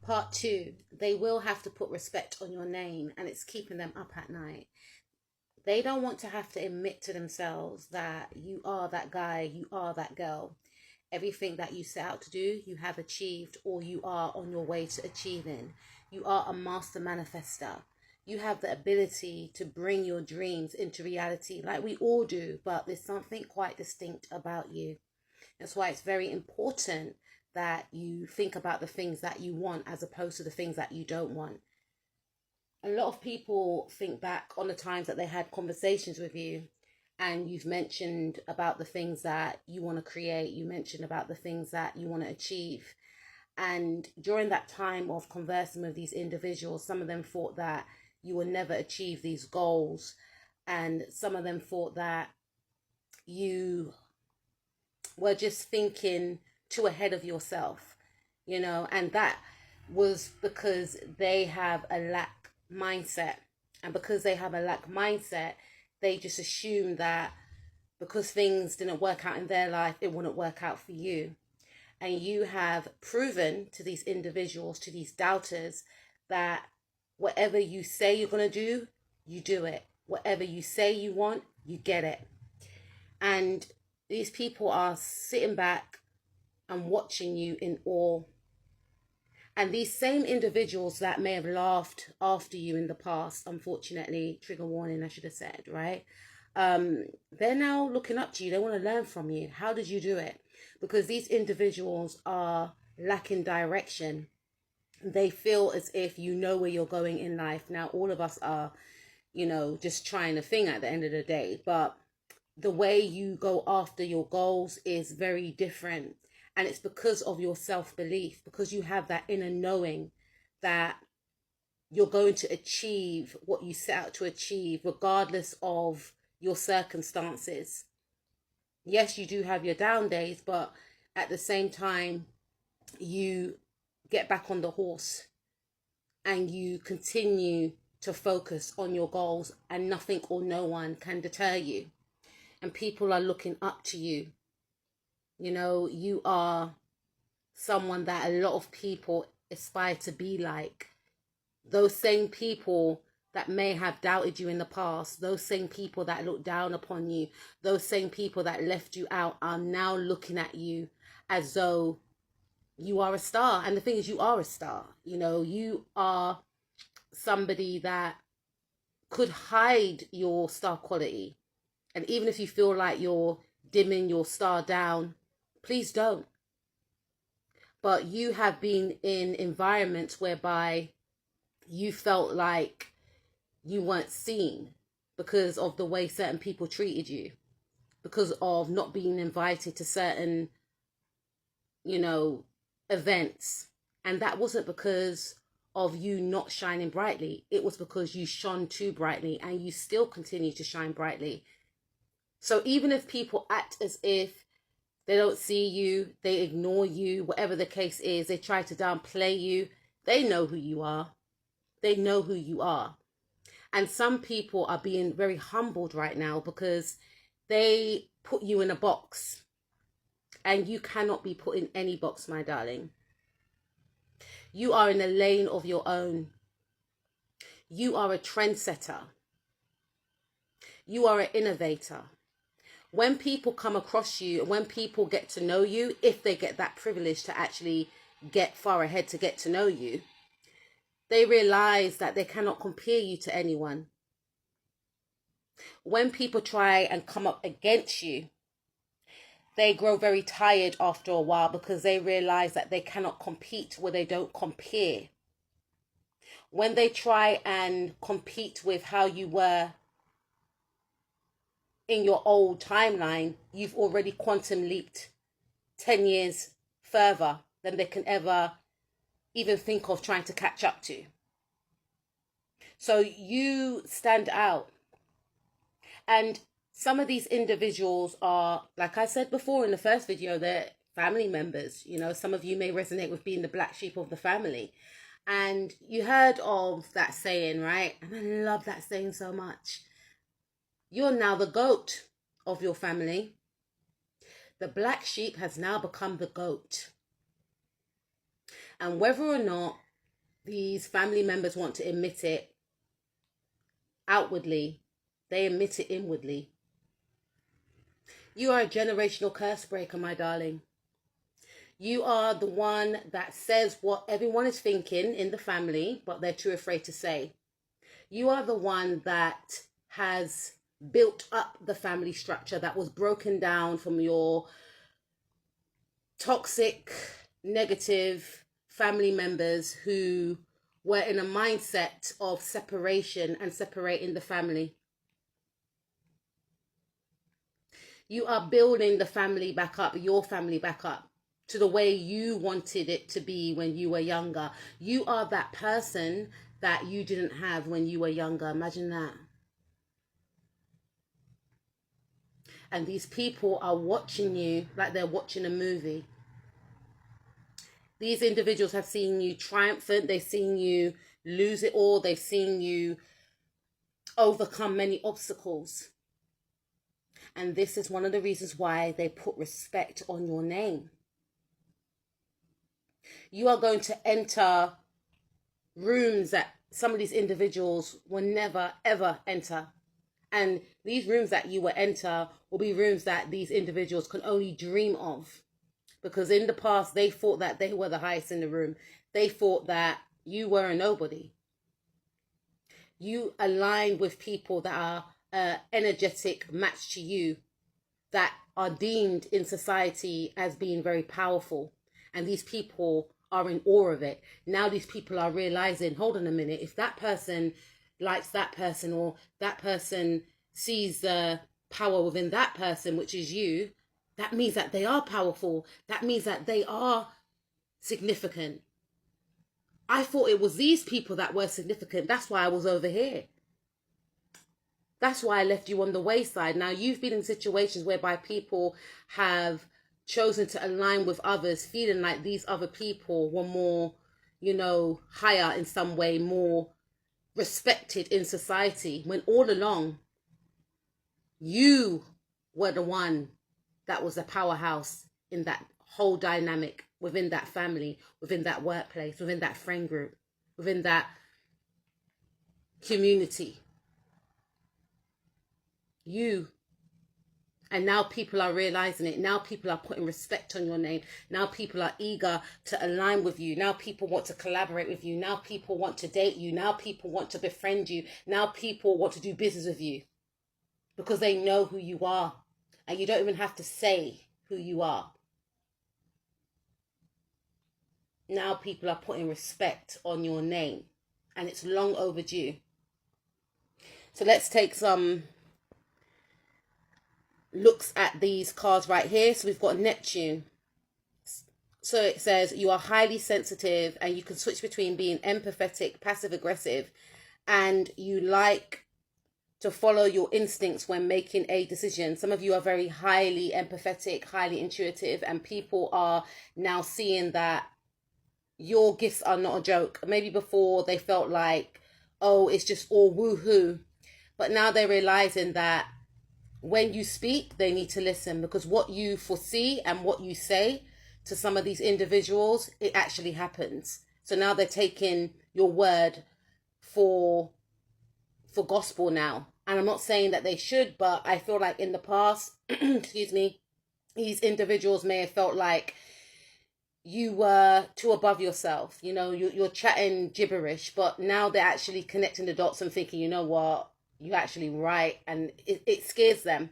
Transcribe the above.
Part two, they will have to put respect on your name, and it's keeping them up at night. They don't want to have to admit to themselves that you are that guy, you are that girl. Everything that you set out to do, you have achieved, or you are on your way to achieving. You are a master manifester. You have the ability to bring your dreams into reality, like we all do, but there's something quite distinct about you. That's why it's very important that you think about the things that you want as opposed to the things that you don't want. A lot of people think back on the times that they had conversations with you, and you've mentioned about the things that you want to create. You mentioned about the things that you want to achieve. And during that time of conversing with these individuals, some of them thought that you will never achieve these goals. And some of them thought that you were just thinking too ahead of yourself, and that was because they have a lack mindset. And because they have a lack mindset, they just assume that because things didn't work out in their life, it wouldn't work out for you. And you have proven to these individuals, to these doubters, that whatever you say you're going to do, you do it. Whatever you say you want, you get it. And these people are sitting back and watching you in awe. And these same individuals that may have laughed after you in the past, unfortunately, trigger warning, I should have said, right? They're now looking up to you. They want to learn from you. How did you do it? Because these individuals are lacking direction. They feel as if you know where you're going in life. Now, all of us are, just trying a thing at the end of the day. But the way you go after your goals is very different. And it's because of your self-belief, because you have that inner knowing that you're going to achieve what you set out to achieve, regardless of your circumstances. Yes, you do have your down days, but at the same time, you get back on the horse and you continue to focus on your goals, and nothing or no one can deter you. And people are looking up to you. You are someone that a lot of people aspire to be like. Those same people that may have doubted you in the past, those same people that looked down upon you, those same people that left you out are now looking at you as though you are a star. And the thing is, you are a star. You are somebody that could hide your star quality. And even if you feel like you're dimming your star down, please don't. But you have been in environments whereby you felt like you weren't seen because of the way certain people treated you, because of not being invited to certain, events. And that wasn't because of you not shining brightly. It was because you shone too brightly, and you still continue to shine brightly. So even if people act as if they don't see you, they ignore you, whatever the case is, they try to downplay you, they know who you are. They know who you are. And some people are being very humbled right now because they put you in a box. And you cannot be put in any box, my darling. You are in a lane of your own. You are a trendsetter. You are an innovator. When people come across you, when people get to know you, if they get that privilege to actually get far ahead to get to know you, they realize that they cannot compare you to anyone. When people try and come up against you, they grow very tired after a while because they realize that they cannot compete where they don't compare. When they try and compete with how you were in your old timeline, you've already quantum leaped 10 years further than they can ever even think of trying to catch up to. So you stand out. And some of these individuals are, like I said before in the first video, they're family members. Some of you may resonate with being the black sheep of the family. And you heard of that saying, right? And I love that saying so much. You're now the goat of your family. The black sheep has now become the goat. And whether or not these family members want to admit it outwardly, they admit it inwardly. You are a generational curse breaker, my darling. You are the one that says what everyone is thinking in the family, but they're too afraid to say. You are the one that has built up the family structure that was broken down from your toxic, negative family members who were in a mindset of separation and separating the family. You are building the family back up, your family back up, to the way you wanted it to be when you were younger. You are that person that you didn't have when you were younger. Imagine that. And these people are watching you like they're watching a movie. These individuals have seen you triumphant. They've seen you lose it all. They've seen you overcome many obstacles. And this is one of the reasons why they put respect on your name. You are going to enter rooms that some of these individuals will never, ever enter. And these rooms that you will enter will be rooms that these individuals can only dream of. Because in the past, they thought that they were the highest in the room. They thought that you were a nobody. You align with people that are energetic match to you, that are deemed in society as being very powerful. And these people are in awe of it. Now these people are realizing, hold on a minute, if that person likes that person, or that person sees the power within that person, which is you, that means that they are powerful. That means that they are significant. I thought it was these people that were significant. That's why I was over here. That's why I left you on the wayside. Now, you've been in situations whereby people have chosen to align with others, feeling like these other people were more, higher in some way, more respected in society, when all along you were the one that was a powerhouse in that whole dynamic, within that family, within that workplace, within that friend group, within that community. You. And now people are realizing it. Now people are putting respect on your name. Now people are eager to align with you. Now people want to collaborate with you. Now people want to date you. Now people want to befriend you. Now people want to do business with you because they know who you are. And you don't even have to say who you are. Now people are putting respect on your name. And it's long overdue. So let's take some looks at these cards right here. So we've got Neptune. So it says you are highly sensitive and you can switch between being empathetic, passive aggressive, and you like to follow your instincts when making a decision. Some of you are very highly empathetic, highly intuitive, and people are now seeing that your gifts are not a joke. Maybe before they felt like, oh, it's just all woohoo. But now they're realizing that when you speak, they need to listen, because what you foresee and what you say to some of these individuals, it actually happens. So now they're taking your word for gospel now. And I'm not saying that they should, but I feel like in the past, excuse me, these individuals may have felt like you were too above yourself. You're chatting gibberish, but now they're actually connecting the dots and thinking, you know what, you're actually right. And it scares them.